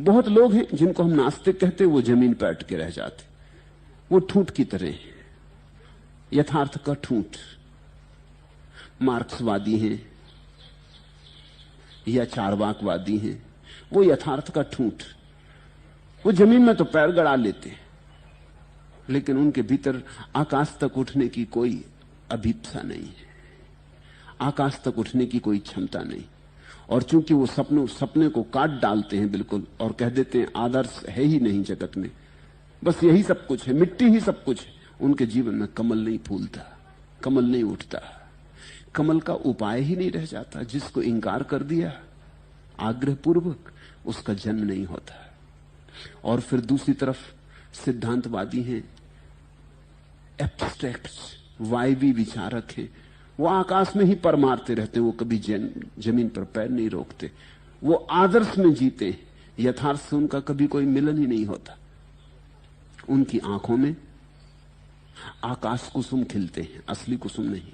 बहुत लोग हैं जिनको हम नास्तिक कहते, वो जमीन पर अटके रह जाते, वो ठूंठ की तरह हैं, यथार्थ का ठूंठ। मार्क्सवादी हैं या चारवाकवादी हैं, वो यथार्थ का ठूंठ। वो जमीन में तो पैर गड़ा लेते हैं, लेकिन उनके भीतर आकाश तक उठने की कोई अभीप्सा नहीं है, आकाश तक उठने की कोई क्षमता नहीं। और चूंकि वो सपने को काट डालते हैं बिल्कुल, और कह देते हैं आदर्श है ही नहीं जगत में, बस यही सब कुछ है, मिट्टी ही सब कुछ है, उनके जीवन में कमल नहीं फूलता, कमल नहीं उठता, कमल का उपाय ही नहीं रह जाता। जिसको इंकार कर दिया आग्रहपूर्वक, उसका जन्म नहीं होता। और फिर दूसरी तरफ सिद्धांतवादी हैं, एब्स्ट्रैक्ट्स, वायवी विचारक हैं, वो आकाश में ही पर मारते रहते हैं, वो कभी जमीन पर पैर नहीं रोकते, वो आदर्श में जीते हैं, यथार्थ से उनका कभी कोई मिलन ही नहीं होता। उनकी आंखों में आकाश कुसुम खिलते हैं, असली कुसुम नहीं।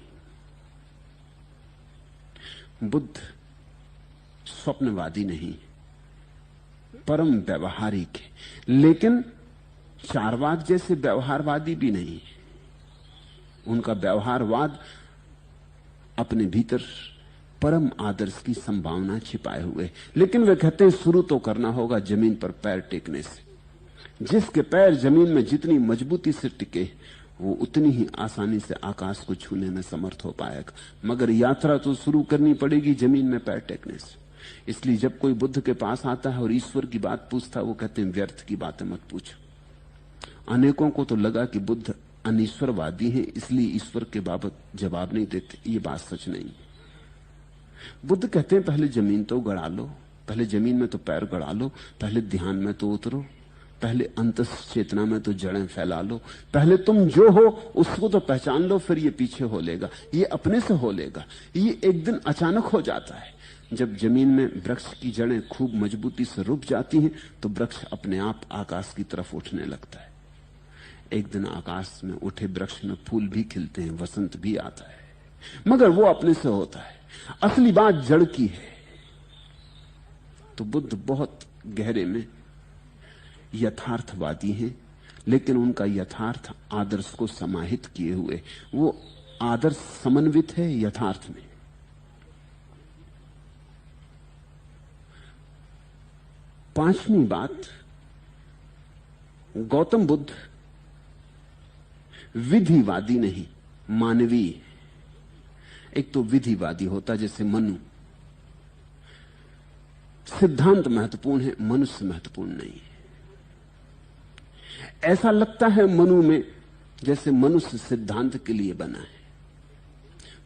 बुद्ध स्वप्नवादी नहीं, परम व्यवहारिक है, लेकिन चारवाक जैसे व्यवहारवादी भी नहीं। उनका व्यवहारवाद अपने भीतर परम आदर्श की संभावना छिपाए हुए, लेकिन वे कहते हैं शुरू तो करना होगा जमीन पर पैर टेकने से। जिसके पैर जमीन में जितनी मजबूती से टिके, वो उतनी ही आसानी से आकाश को छूने में समर्थ हो पाएगा। मगर यात्रा तो शुरू करनी पड़ेगी जमीन में पैर टेकने से। इसलिए जब कोई बुद्ध के पास आता है और ईश्वर की बात पूछता है, वो कहते हैं व्यर्थ की बातें मत पूछो। अनेकों को तो लगा कि बुद्ध अनीश्वरवादी हैं, इसलिए ईश्वर के बाबत जवाब नहीं देते। ये बात सच नहीं। बुद्ध कहते हैं पहले जमीन तो गड़ा लो, पहले जमीन में तो पैर गड़ा लो, पहले ध्यान में तो उतरो, पहले अंतस चेतना में तो जड़ें फैला लो, पहले तुम जो हो उसको तो पहचान लो, फिर ये पीछे हो लेगा, ये अपने से हो लेगा। ये एक दिन अचानक हो जाता है। जब जमीन में वृक्ष की जड़ें खूब मजबूती से रुक जाती हैं, तो वृक्ष अपने आप आकाश की तरफ उठने लगता है। एक दिन आकाश में उठे वृक्ष में फूल भी खिलते हैं, वसंत भी आता है, मगर वो अपने से होता है। असली बात जड़ की है। तो बुद्ध बहुत गहरे में यथार्थवादी हैं, लेकिन उनका यथार्थ आदर्श को समाहित किए हुए, वो आदर्श समन्वित है यथार्थ में। पांचवी बात, गौतम बुद्ध विधिवादी नहीं, मानवीय। एक तो विधिवादी होता जैसे मनु, सिद्धांत महत्वपूर्ण है, मनुष्य महत्वपूर्ण नहीं है। ऐसा लगता है मनु में जैसे मनुष्य सिद्धांत के लिए बना है,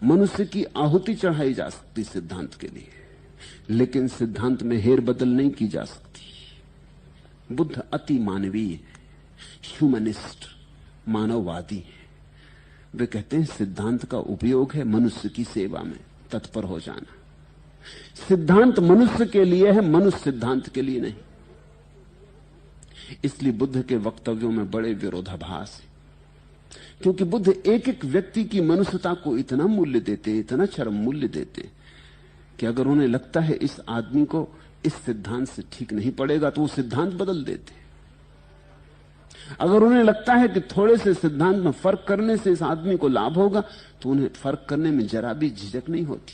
मनुष्य की आहुति चढ़ाई जा सकती सिद्धांत के लिए, लेकिन सिद्धांत में हेर बदल नहीं की जा सकती। बुद्ध अति मानवीय, ह्यूमनिस्ट, मानववादी है। वे कहते हैं सिद्धांत का उपयोग है मनुष्य की सेवा में तत्पर हो जाना। सिद्धांत मनुष्य के लिए है, मनुष्य सिद्धांत के लिए नहीं। इसलिए बुद्ध के वक्तव्यों में बड़े विरोधाभास है, क्योंकि बुद्ध एक एक व्यक्ति की मनुष्यता को इतना मूल्य देते, इतना चरम मूल्य देते, कि अगर उन्हें लगता है इस आदमी को इस सिद्धांत से ठीक नहीं पड़ेगा, तो वो सिद्धांत बदल देते। अगर उन्हें लगता है कि थोड़े से सिद्धांत में फर्क करने से इस आदमी को लाभ होगा, तो उन्हें फर्क करने में जरा भी झिझक नहीं होती।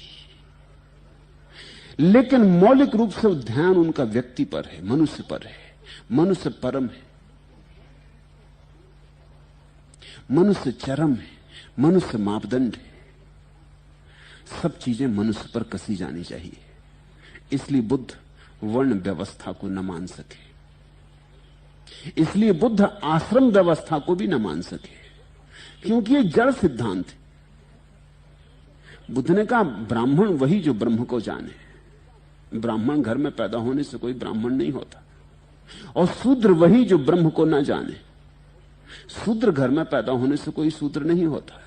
लेकिन मौलिक रूप से ध्यान उनका व्यक्ति पर है, मनुष्य पर है। मनुष्य परम है, मनुष्य चरम है, मनुष्य मापदंड है। सब चीजें मनुष्य पर कसी जानी चाहिए। इसलिए बुद्ध वर्ण व्यवस्था को न मान सके, इसलिए बुद्ध आश्रम व्यवस्था को भी न मान सके, क्योंकि ये जड़ सिद्धांत है। बुद्ध ने कहा ब्राह्मण वही जो ब्रह्म को जाने। ब्राह्मण घर में पैदा होने से कोई ब्राह्मण नहीं होता, और शूद्र वही जो ब्रह्म को न जाने। शूद्र घर में पैदा होने से कोई शूद्र नहीं होता।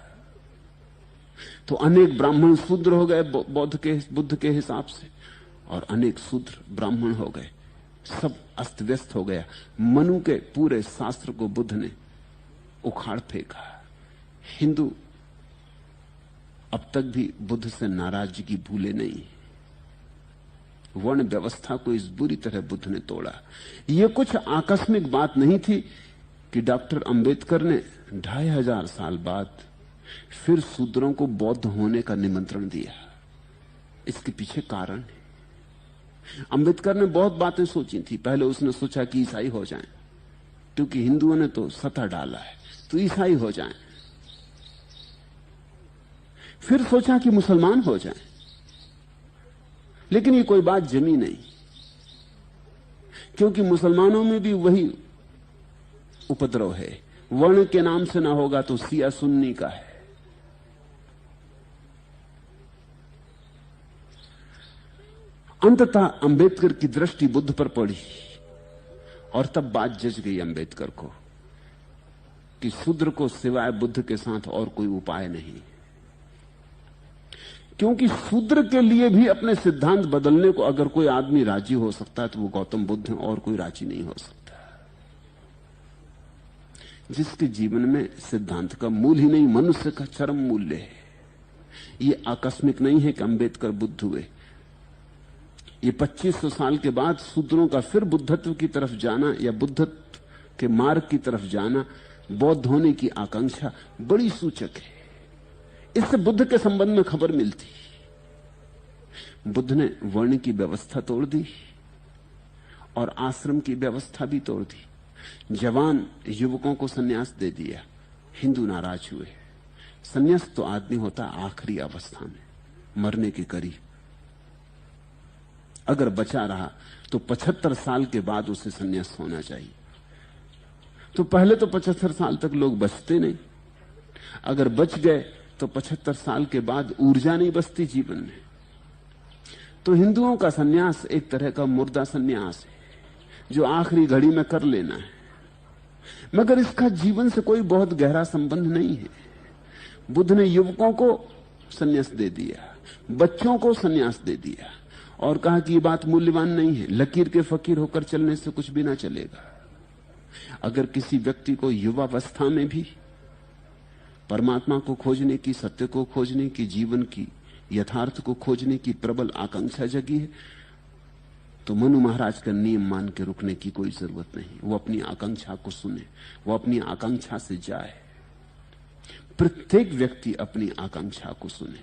तो अनेक ब्राह्मण शूद्र हो गए बुद्ध के हिसाब से, और अनेक शूद्र ब्राह्मण हो गए। सब अस्त व्यस्त हो गया। मनु के पूरे शास्त्र को बुद्ध ने उखाड़ फेंका। हिंदू अब तक भी बुद्ध से नाराजगी भूले नहीं। वर्ण व्यवस्था को इस बुरी तरह बुद्ध ने तोड़ा। यह कुछ आकस्मिक बात नहीं थी कि डॉक्टर अंबेडकर ने 2500 साल बाद फिर शूद्रों को बौद्ध होने का निमंत्रण दिया। इसके पीछे कारण है। अंबेडकर ने बहुत बातें सोची थी। पहले उसने सोचा कि ईसाई हो जाएं, क्योंकि हिंदुओं ने तो सता डाला है, तो ईसाई हो जाएं। फिर सोचा कि मुसलमान हो जाएं, लेकिन ये कोई बात जमी नहीं, क्योंकि मुसलमानों में भी वही उपद्रव है। वर्ण के नाम से ना होगा तो सिया सुन्नी का है। अंततः अंबेडकर की दृष्टि बुद्ध पर पड़ी और तब बात जज गई अंबेडकर को कि शूद्र को सिवाय बुद्ध के साथ और कोई उपाय नहीं, क्योंकि शूद्र के लिए भी अपने सिद्धांत बदलने को अगर कोई आदमी राजी हो सकता है तो वो गौतम बुद्ध है, और कोई राजी नहीं हो सकता। जिसके जीवन में सिद्धांत का मूल ही नहीं, मनुष्य का चरम मूल्य है। ये आकस्मिक नहीं है कि अंबेडकर बुद्ध हुए। ये 2500 साल के बाद शूद्रों का फिर बुद्धत्व की तरफ जाना या बुद्धत्व के मार्ग की तरफ जाना, बौद्ध होने की आकांक्षा बड़ी सूचक है। इससे बुद्ध के संबंध में खबर मिलती। बुद्ध ने वर्ण की व्यवस्था तोड़ दी और आश्रम की व्यवस्था भी तोड़ दी। जवान युवकों को सन्यास दे दिया। हिंदू नाराज हुए। सन्यास तो आदमी होता आखिरी अवस्था में, मरने के करीब। अगर बचा रहा तो 75 साल के बाद उसे सन्यास होना चाहिए। तो पहले तो 75 साल तक लोग बचते नहीं। अगर बच गए तो 75 साल के बाद ऊर्जा नहीं बचती जीवन में। तो हिंदुओं का सन्यास एक तरह का मुर्दा सन्यास है, जो आखिरी घड़ी में कर लेना है, मगर इसका जीवन से कोई बहुत गहरा संबंध नहीं है। बुद्ध ने युवकों को सन्यास दे दिया, बच्चों को सन्यास दे दिया और कहा कि ये बात मूल्यवान नहीं है। लकीर के फकीर होकर चलने से कुछ भी ना चलेगा। अगर किसी व्यक्ति को युवावस्था में भी परमात्मा को खोजने की, सत्य को खोजने की, जीवन की यथार्थ को खोजने की प्रबल आकांक्षा जगी है, तो मनु महाराज का नियम मान के रुकने की कोई जरूरत नहीं। वो अपनी आकांक्षा को सुने, वो अपनी आकांक्षा से जाए। प्रत्येक व्यक्ति अपनी आकांक्षा को सुने,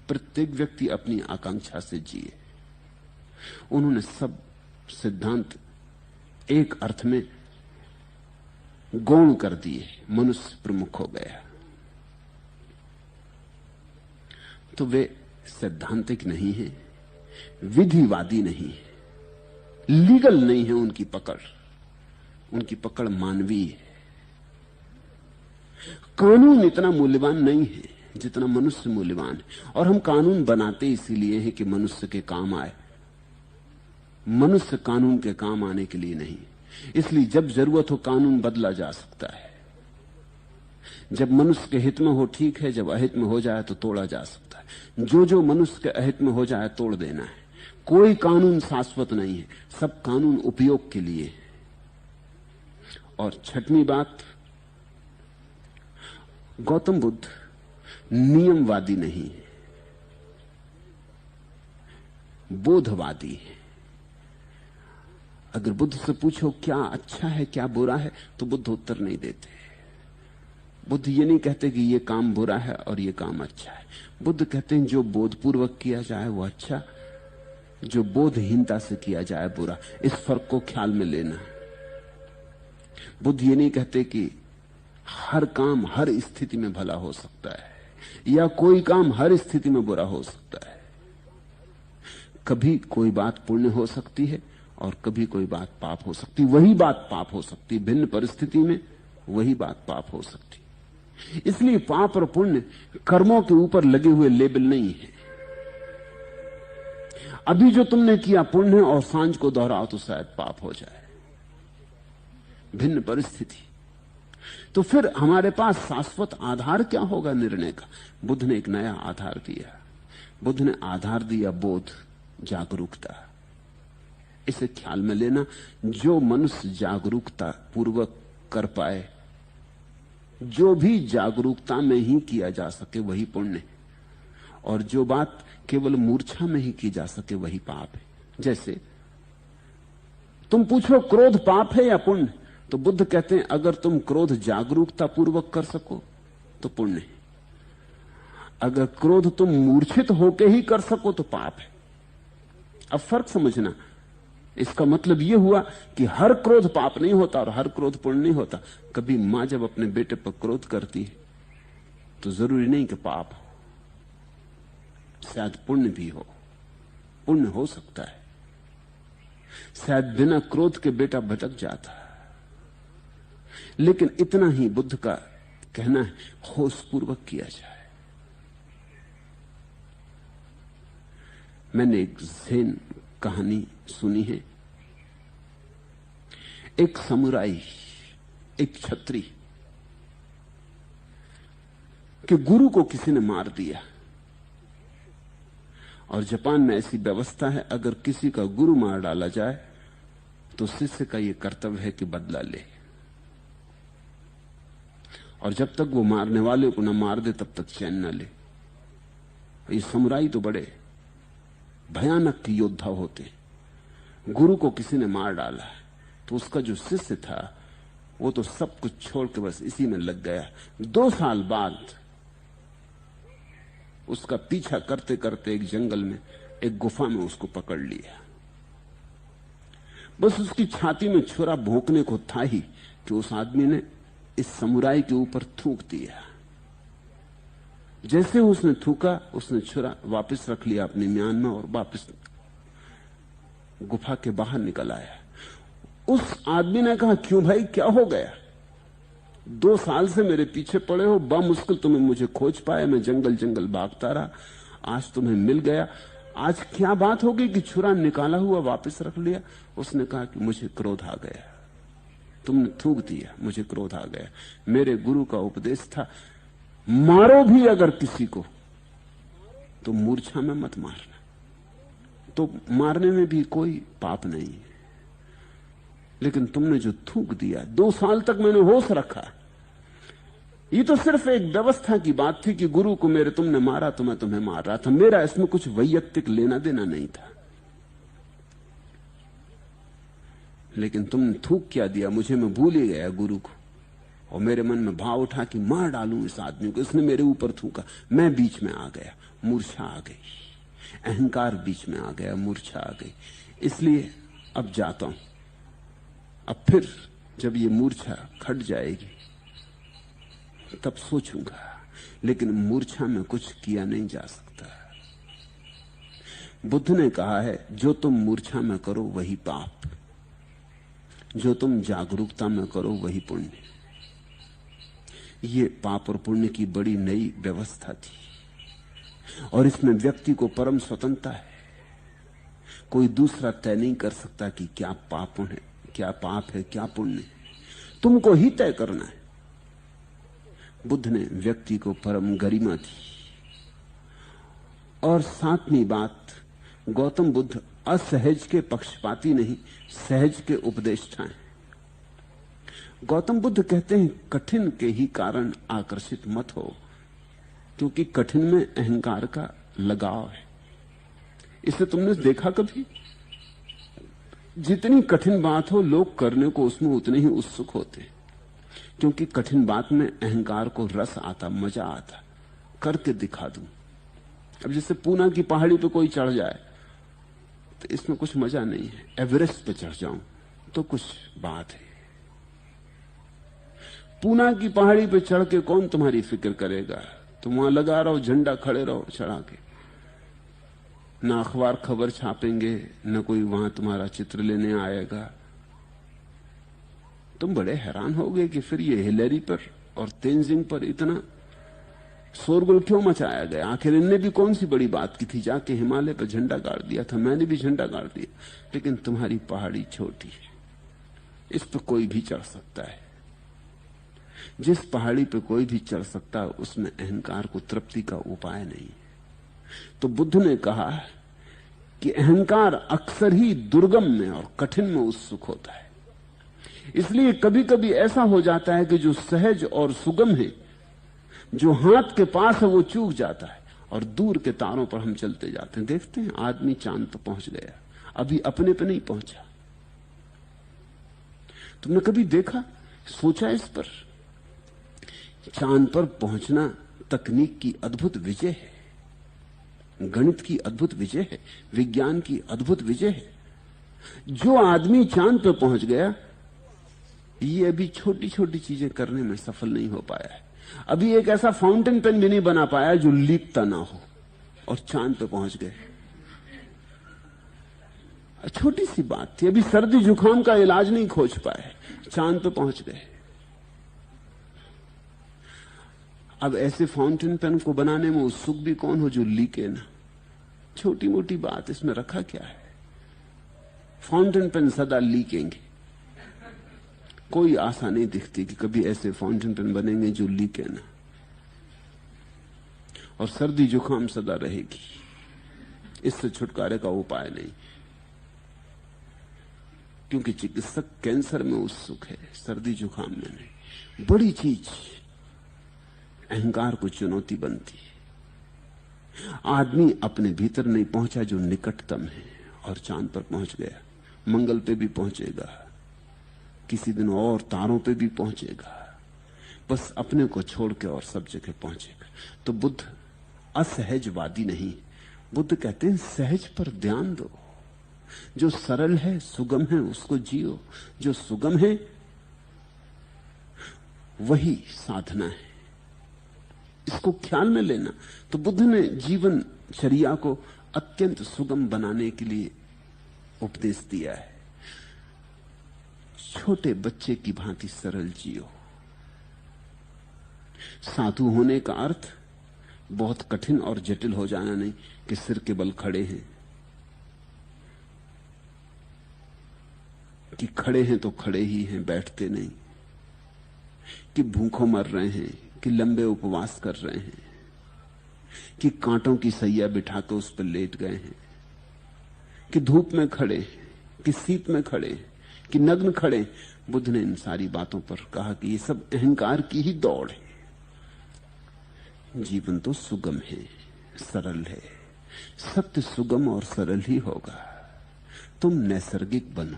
प्रत्येक व्यक्ति अपनी आकांक्षा से जिए। उन्होंने सब सिद्धांत एक अर्थ में गौण कर दिए। मनुष्य प्रमुख हो गया। तो वे सैद्धांतिक नहीं है, विधिवादी नहीं है, लीगल नहीं है उनकी पकड़। उनकी पकड़ मानवीय है। कानून इतना मूल्यवान नहीं है जितना मनुष्य मूल्यवान है। और हम कानून बनाते इसीलिए हैं कि मनुष्य के काम आए। मनुष्य कानून के काम आने के लिए नहीं। इसलिए जब जरूरत हो कानून बदला जा सकता है। जब मनुष्य के हित में हो ठीक है, जब अहित में हो जाए तो तोड़ा जा सकता है। जो मनुष्य के अहित में हो जाए तोड़ देना है। कोई कानून शाश्वत नहीं है, सब कानून उपयोग के लिए है। और छठवीं बात, गौतम बुद्ध नियमवादी नहीं है, बोधवादी है। अगर बुद्ध से पूछो क्या अच्छा है क्या बुरा है, तो बुद्ध उत्तर नहीं देते। बुद्ध ये नहीं कहते कि ये काम बुरा है और ये काम अच्छा है। बुद्ध कहते हैं जो बोधपूर्वक किया जाए वो अच्छा, जो बोधहीनता से किया जाए बुरा। इस फर्क को ख्याल में लेना। बुद्ध ये नहीं कहते कि हर काम हर स्थिति में भला हो सकता है या कोई काम हर स्थिति में बुरा हो सकता है। कभी कोई बात पुण्य हो सकती है और कभी कोई बात पाप हो सकती। वही बात पाप हो सकती, भिन्न परिस्थिति में वही बात पाप हो सकती। इसलिए पाप और पुण्य कर्मों के ऊपर लगे हुए लेबल नहीं है। अभी जो तुमने किया पुण्य और सांझ को दोहराओ तो शायद पाप हो जाए, भिन्न परिस्थिति। तो फिर हमारे पास शाश्वत आधार क्या होगा निर्णय का? बुद्ध ने एक नया आधार दिया। बुद्ध ने आधार दिया बोध, जागरूकता। इसे ख्याल में लेना, जो मनुष्य जागरूकता पूर्वक कर पाए, जो भी जागरूकता में ही किया जा सके वही पुण्य है। और जो बात केवल मूर्छा में ही की जा सके वही पाप है। जैसे तुम पूछो क्रोध पाप है या पुण्य, तो बुद्ध कहते हैं अगर तुम क्रोध जागरूकता पूर्वक कर सको तो पुण्य है, अगर क्रोध तुम मूर्छित होके ही कर सको तो पाप है। अब फर्क समझना, इसका मतलब यह हुआ कि हर क्रोध पाप नहीं होता और हर क्रोध पुण्य नहीं होता। कभी मां जब अपने बेटे पर क्रोध करती है तो जरूरी नहीं कि पाप हो, शायद पुण्य भी हो, पुण्य हो सकता है। शायद बिना क्रोध के बेटा भटक जाता, लेकिन इतना ही बुद्ध का कहना है, होशपूर्वक किया जाए। मैंने एक ज़ेन कहानी सुनी है। एक समुराई, एक छत्री के गुरु को किसी ने मार दिया, और जापान में ऐसी व्यवस्था है अगर किसी का गुरु मार डाला जाए तो शिष्य का यह कर्तव्य है कि बदला ले, और जब तक वो मारने वाले को न मार दे तब तक चैन न ले। ये समुराई तो बड़े भयानक योद्धा होते। गुरु को किसी ने मार डाला तो उसका जो शिष्य था वो तो सब कुछ छोड़ के बस इसी में लग गया। 2 साल बाद उसका पीछा करते करते एक जंगल में, एक गुफा में उसको पकड़ लिया। बस उसकी छाती में छुरा भोंकने को था ही कि उस आदमी ने इस समुराई के ऊपर थूक दिया। जैसे उसने थूका, उसने छुरा वापस रख लिया अपने म्यान में और वापस गुफा के बाहर निकल आया। उस आदमी ने कहा, क्यों भाई, क्या हो गया? 2 साल से मेरे पीछे पड़े हो, बामुश्किल तुम्हें मुझे खोज पाए, मैं जंगल जंगल भागता रहा, आज तुम्हें मिल गया, आज क्या बात होगी कि छुरा निकाला हुआ वापस रख लिया? उसने कहा कि मुझे क्रोध आ गया, तुमने थूक दिया, मुझे क्रोध आ गया। मेरे गुरु का उपदेश था, मारो भी अगर किसी को तो मूर्छा में मत मारना। तो मारने में भी कोई पाप नहीं है, लेकिन तुमने जो थूक दिया, 2 साल तक मैंने होश रखा। ये तो सिर्फ एक व्यवस्था की बात थी कि गुरु को मेरे तुमने मारा तो मैं तुम्हें मार रहा था, मेरा इसमें कुछ वैयक्तिक लेना देना नहीं था। लेकिन तुमने थूक क्या दिया, मुझे मैं भूल ही गया गुरु को, और मेरे मन में भाव उठा कि मार डालूं इस आदमी को, इसने मेरे ऊपर थूका, मैं बीच में आ गया, मूर्छा आ गई, अहंकार बीच में आ गया, मूर्छा आ गई। इसलिए अब जाता हूं, अब फिर जब ये मूर्छा खट जाएगी तब सोचूंगा, लेकिन मूर्छा में कुछ किया नहीं जा सकता। बुद्ध ने कहा है, जो तुम मूर्छा में करो वही पाप, जो तुम जागरूकता में करो वही पुण्य। ये पाप और पुण्य की बड़ी नई व्यवस्था थी, और इसमें व्यक्ति को परम स्वतंत्रता है। कोई दूसरा तय नहीं कर सकता कि क्या पाप है, क्या पाप है, क्या पुण्य है, तुमको ही तय करना है। बुद्ध ने व्यक्ति को परम गरिमा दी। और 7वीं बात, गौतम बुद्ध असहज के पक्षपाती नहीं, सहज के उपदेष्टा हैं। गौतम बुद्ध कहते हैं, कठिन के ही कारण आकर्षित मत हो, क्योंकि कठिन में अहंकार का लगाव है। इसे तुमने देखा कभी? जितनी कठिन बात हो, लोग करने को उसमें उतने ही उत्सुक होते, क्योंकि कठिन बात में अहंकार को रस आता, मजा आता, करके दिखा दूं। अब जैसे पूना की पहाड़ी पे कोई चढ़ जाए तो इसमें कुछ मजा नहीं है, एवरेस्ट पे चढ़ जाऊं तो कुछ बात है। पूना की पहाड़ी पे चढ़ के कौन तुम्हारी फिक्र करेगा? तुम वहां लगा रहो, झंडा खड़े रहो चढ़ा के, ना अखबार खबर छापेंगे, न कोई वहां तुम्हारा चित्र लेने आएगा। तुम बड़े हैरान होगे कि फिर ये हिलेरी पर और तेंजिंग पर इतना शोरगुल क्यों मचाया गया? आखिर इनने भी कौन सी बड़ी बात की थी, जाके हिमालय पर झंडा गाड़ दिया था, मैंने भी झंडा गाड़ दिया। लेकिन तुम्हारी पहाड़ी छोटी है, इस पर कोई भी चढ़ सकता है। जिस पहाड़ी पे कोई भी चढ़ सकता है उसमें अहंकार को तृप्ति का उपाय नहीं। तो बुद्ध ने कहा कि अहंकार अक्सर ही दुर्गम में और कठिन में उत्सुक होता है। इसलिए कभी कभी ऐसा हो जाता है कि जो सहज और सुगम है, जो हाथ के पास है, वो चूक जाता है, और दूर के तारों पर हम चलते जाते हैं, देखते हैं आदमी चांद पर पहुंच गया, अभी अपने पे नहीं पहुंचा। तुमने कभी देखा, सोचा इस पर? चांद पर पहुंचना तकनीक की अद्भुत विजय है, गणित की अद्भुत विजय है, विज्ञान की अद्भुत विजय है। जो आदमी चांद पर पहुंच गया, ये अभी छोटी छोटी चीजें करने में सफल नहीं हो पाया है। अभी एक ऐसा फाउंटेन पेन भी नहीं बना पाया जो लीकता ना हो, और चांद पे पहुंच गए। छोटी सी बात थी, अभी सर्दी जुकाम का इलाज नहीं खोज पाए, चांद पे पहुंच गए। अब ऐसे फाउंटेन पेन को बनाने में उत्सुक भी कौन हो जो लीके ना। छोटी मोटी बात, इसमें रखा क्या है? फाउंटेन पेन सदा लीकेंगे, कोई आशा नहीं दिखती कि कभी ऐसे फाउंटेन पेन बनेंगे जो लीके ना। और सर्दी जुकाम सदा रहेगी, इससे छुटकारे का उपाय नहीं, क्योंकि चिकित्सक कैंसर में उत्सुक है, सर्दी जुकाम में नहीं। बड़ी चीज अहंकार को चुनौती बनती है। आदमी अपने भीतर नहीं पहुंचा जो निकटतम है, और चांद पर पहुंच गया, मंगल पे भी पहुंचेगा, किसी दिन और तारों पे भी पहुंचेगा, बस अपने को छोड़ के और सब जगह पहुंचेगा। तो बुद्ध असहजवादी नहीं, बुद्ध कहते हैं सहज पर ध्यान दो, जो सरल है सुगम है उसको जियो, जो सुगम है वही साधना है, इसको ख्याल में लेना। तो बुद्ध ने जीवन चर्या को अत्यंत सुगम बनाने के लिए उपदेश दिया है। छोटे बच्चे की भांति सरल जियो। साधु होने का अर्थ बहुत कठिन और जटिल हो जाना नहीं कि सिर के बल खड़े हैं, कि खड़े हैं तो खड़े ही हैं, बैठते नहीं, कि भूखों मर रहे हैं, कि लंबे उपवास कर रहे हैं, कि कांटों की सैया बिठा के उस पर लेट गए हैं, कि धूप में खड़े, कि शीत में खड़े, कि नग्न खड़े। बुद्ध ने इन सारी बातों पर कहा कि ये सब अहंकार की ही दौड़ है। जीवन तो सुगम है, सरल है, सत्य सुगम और सरल ही होगा। तुम नैसर्गिक बनो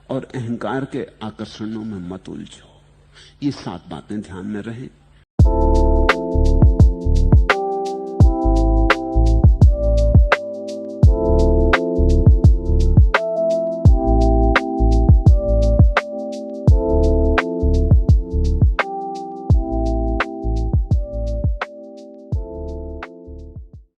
और अहंकार के आकर्षणों में मत उलझो। ये 7 बातें ध्यान में रहें।